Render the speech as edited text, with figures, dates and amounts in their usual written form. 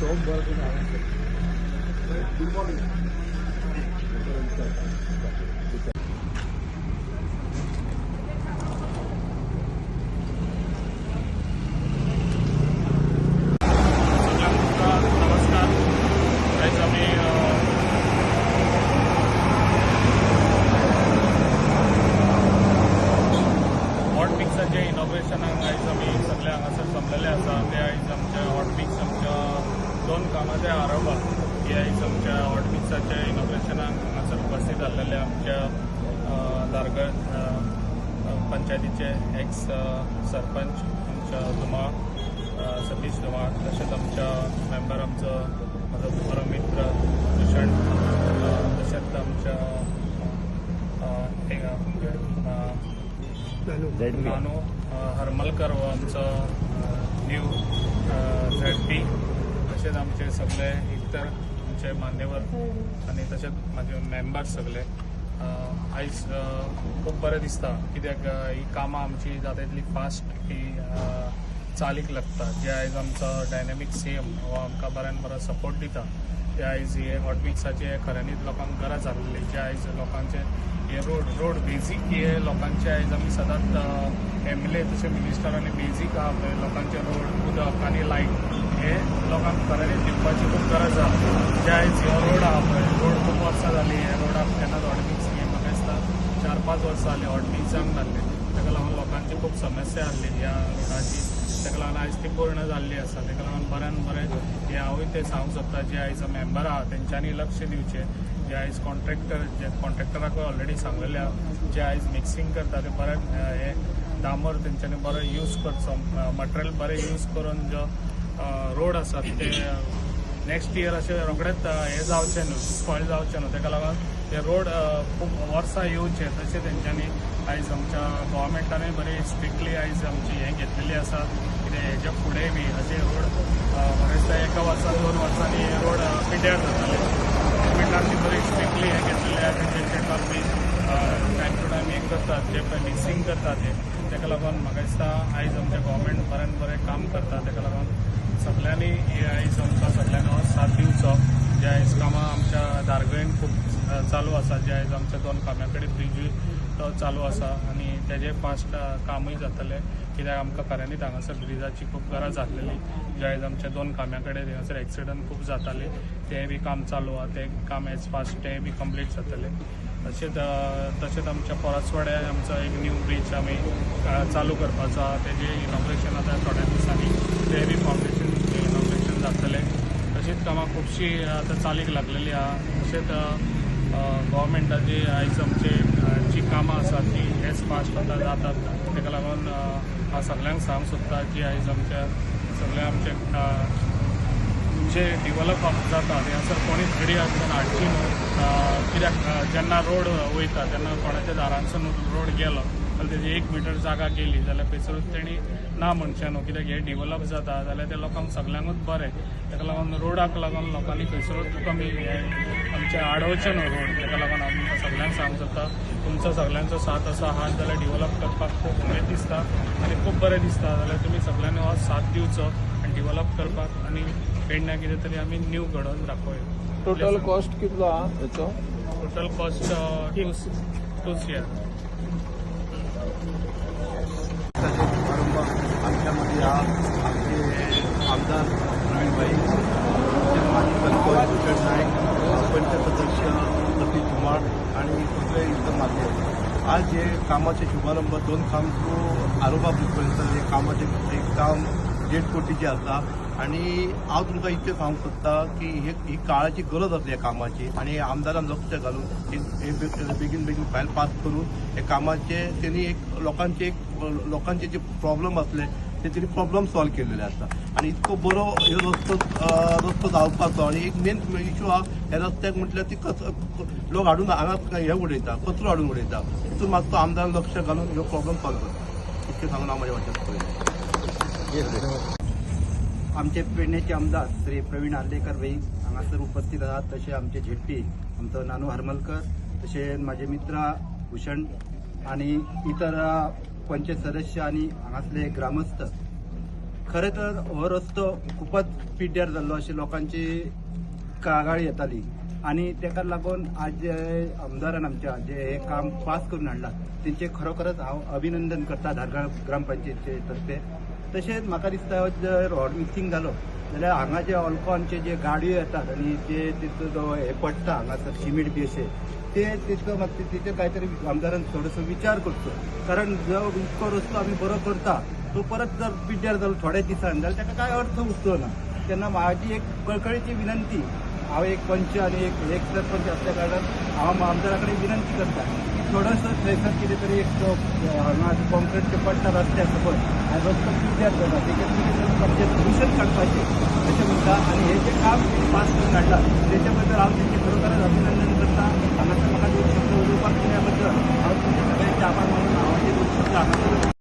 Good morning. नमस्कार. आज आम्ही हॉट मिक्साचे इनॉग्रेशनाक आयज आमी सगळे हांगासर जमलेले आसा. ते आयज आमच्या हॉट मिक्स आमच्या 2 कामाचे आरोप हे आयज आमच्या हॉट मिक्साचे इनॉग्रेशनाक हांगासर उपस्थित जाल्लेले आमच्या दारगळ पंचायतीचे एक्स सरपंच आमच्या धुमाळ सतीश धुमाळ, तसेच आमच्या मेंबर आमचो माझो बरो मित्र भूषण, तसेच आमच्या नानू हरमलकर हो आमचो न्यू ZP, तसेच आमचे सगळे इतर आमचे मान्यवर आनी तसेच माझे मेंबर्स सगळे आयज खूब बरें दिसता. कित्याक ही कामां आमची जाता तितली फास्ट ही चालीक लागता. जे आयज आमचो डायनॅमीक CM हो आमकां बऱ्यान बरो सपोर्ट दिता. ते आयज हे हॉट मिक्साचे खऱ्यांनीच लोकांक गरज आसलेली. जे आयज लोकांचे हे रोड बेजीक हे लोकांचे आयज आमी सदांच MLA तशें मिनिस्टरांनी बेजीक आहा पळय लोकांचे रोड, उदक आनी लायट हे लोकांक खऱ्यांनीच दिवपाची खूब गरज आहा. जे आयज हो रोड आहा पळय, रोड खूब वर्सां जाली. हे रोडाक केन्नाच हॉट मिक्स हे म्हाका दिसता 4-5 वर्सां जाली हॉट मिक्सांक घाल्ले. ताका लागून लोकांची खूब समस्या आसली ह्या रोडाची. ताका लागून आयज ती पूर्ण जाल्ली आसा. ताका लागून बऱ्यान बरें हे हांवूय ते सांगूंक सोदता जे आयज मेंबर आहा तेंच्यांनी लक्ष दिवचें. जे आयज कॉन्ट्रॅक्टराक ऑलरेडी सांगलेले आहा, जे आयज मिक्सिंग करता ते बरें हे डांबर तेंच्यांनी बरो यूज करचो. मटेरियल बरें यूज करून जो रोड आसा ते नेक्स्ट इयर अशें रोखडेंच हे जावचें न्हू, स्पॉयल जावचें न्हू. ताका लागून ते रोड खूब वर्सां येवचे तशें तेंच्यांनी आयज आमच्या गव्हर्मेंटानूय बरी स्ट्रिक्टली आयज आमची हे घेतलेली आसा. कितें हेच्या फुडें बी अशे रोड म्हाका दिसता 1 वर्सा 2 वर्सांनी हे रोड पिड्ड्यार जाताले. गव्हर्मेंटान ती बरी स्ट्रिक्टली हे घेतलेले आसा. तेंचे बी टायम टू टायम हे करतात, जे पळय मिक्सिंग करतात ते. ताका लागून म्हाका दिसता आयज आमचें गव्हर्मेंट बरें काम करता. ताका लागून सगळ्यांनी हे आयज आमकां सगळ्यांनी साथ दिवचो. जे आयज कामां आमच्या दारगळेन खूब चालू आसा. जे आयज आमच्या 2 काम्या कडेन ब्रिजूय तो चालू आसा आनी तेजे फास्ट कामूय जातलें. कित्याक आमकां खऱ्यांनीच हांगासर ब्रिजाची खूब गरज आसलेली. जे आयज आमच्या 2 काम्या कडेन हांगासर एक्सिडंट खूब जाताले. तें बी काम चालू आहा. तें काम एज फास्ट तें बी कंप्लीट जातलें. तशेंच आमच्या परसवाड्यार आमचो एक न्यू ब्रीज आमी चालू करपाचो आहा. तेजें इनॉग्रेशन आतां थोड्या दिसांनी तें बी फावंडेशनचें इनॉग्रेशन जातलें. तशीच कामां खुबशीं आतां चालीक लागलेलीं आहा. तशेंच गव्हर्मेंटाची आयज आमची जी कामां आसात ती एज फास्ट आतां जातात. ताका लागून हांव सगळ्यांक सांगूंक सोदता जी आयज आमच्या सगळे आमचे जे डिवेलप जाता ते हांगासर कोणीच घडी आसतना हाडची न्हू. कित्याक जेन्ना रोड वयता तेन्ना कोणाच्या दारांसून रोड गेलो जाल्यार तेजी 1 मिटर जागा गेली जाल्यार थंयसरूच तेणी ना म्हणचें न्हू. कित्याक हे डिवेलप जाता जाल्यार ते लोकांक सगळ्यांकूच बरें. ताका लागून रोडाक लागून लोकांनी खंयसरूच कमी आमचे आडोवचे न्हू रोड. ताका लागून आमकां सगळ्यांक सांगूंक सोदता तुमचो सगळ्यांचो साथ आसा आहात जाल्यार डिवेलप करपाक खूब उमेद दिसता आनी खूब बरें दिसता. जाल्यार तुमी सगळ्यांनी हो साथ दिवचो आनी डिवेलप करपाक आनी पेडण्या कितें तरी आमी न्यू घडोवन दाखोवया. टोटल कॉस्ट कितलो आहा हेचो? Total cost 2 CR. आमच्यामध्ये आमचे आमदार प्रवीणभाई, माजी सरपंच भूषण नाईक, पंचायत सदस्य सतीश धुमाळ आणि सगळे इतर माध्यम आज हे कामाचे शुभारंभ 2 काम थ्रू आरोपा पर्यंत हे कामाचे एक काम 1.5 कोटीचे आसा. आणि हांव तुमकां इतकें सांगूंक सोदता की ही काळाची गरज आसली ह्या कामाची आनी आमदारान लक्ष घालून हे बेगीन फायल पास करून हे कामाचे त्यांनी एक लोकांचे जे प्रॉब्लेम असले ते तरी प्रॉब्लेम सॉल्व केलेले आसा. आणि इतको बरो ह्यो रस्तो जावपाचो आणि एक मेन इश्यू हा ह्या रस्त्याक म्हटल्यार ती लोक हाडून हांगा हे उडयता, कचरो हाडून उडयता. तितून मातसो आमदारान लक्ष घालून ह्यो प्रॉब्लेम सॉल्व करता. इतकें सांगून हांव म्हाज्या वाटेन आमचे पेडणेचे आमदार श्री प्रवीण आर्लेकर भाई हांगासर उपस्थित आहात. तसे आमचे ZP आमचो नानू हरमलकर, तसे माझे मित्र भूषण आणि इतर पंचायत सदस्य आणि हांगासले ग्रामस्थ खरें तर हो रस्तो खूपच पिड्ड्यार जाल्लो अशी लोकांची कागाळी येताली आणि तेका लागून आज जे आमदारान आमच्या जे हे काम पास करून हाडला तेंचे खरोखरच हांव अभिनंदन करता धारगाळ ग्रामपंचायतीचे तर्फे. तशेंच म्हाका दिसता जर रोड मिक्सिंग जालो जाल्यार हांगा जे अल्कोनचे जे गाडयो येतात आणि जे तितलो जो हे पडटा हांगासर सिमेंट बी अशें ते तितलो म्हाका तेचेर काहीतरी आमदारान थोडोसो विचार करचो. कारण जो इतको रस्तो आमी बरो करता तो परत जर पिड्ड्यार जालो थोड्या दिसान जाल्यार ताका काय अर्थ उरचो ना. तेन्ना म्हाजी एक कळकळीची विनंती, हांव एक पंच आणि एक सरपंच असल्या कारणान हांव आमदारा कडेन विनंती करता की थोडंसं थंयसर कितें तरी एक हांगा कॉन्क्रीटचे पडटा रस्त्या सकयल आनी रस्तो पिड्ड्यार जाता तेचेर कितें सोल्युशन काडपाचें अशें म्हणटा. आनी हे जे काम पास करून हाडला तेच्या बद्दल हांव तेंचे खरोखरच अभिनंदन करता. हांगासर म्हाका 2 शब्द उलोवपाक दिल्या बद्दल हांव तुमच्या सगळ्यांचे आभार मानून हांव ते 2 शब्द हांगासर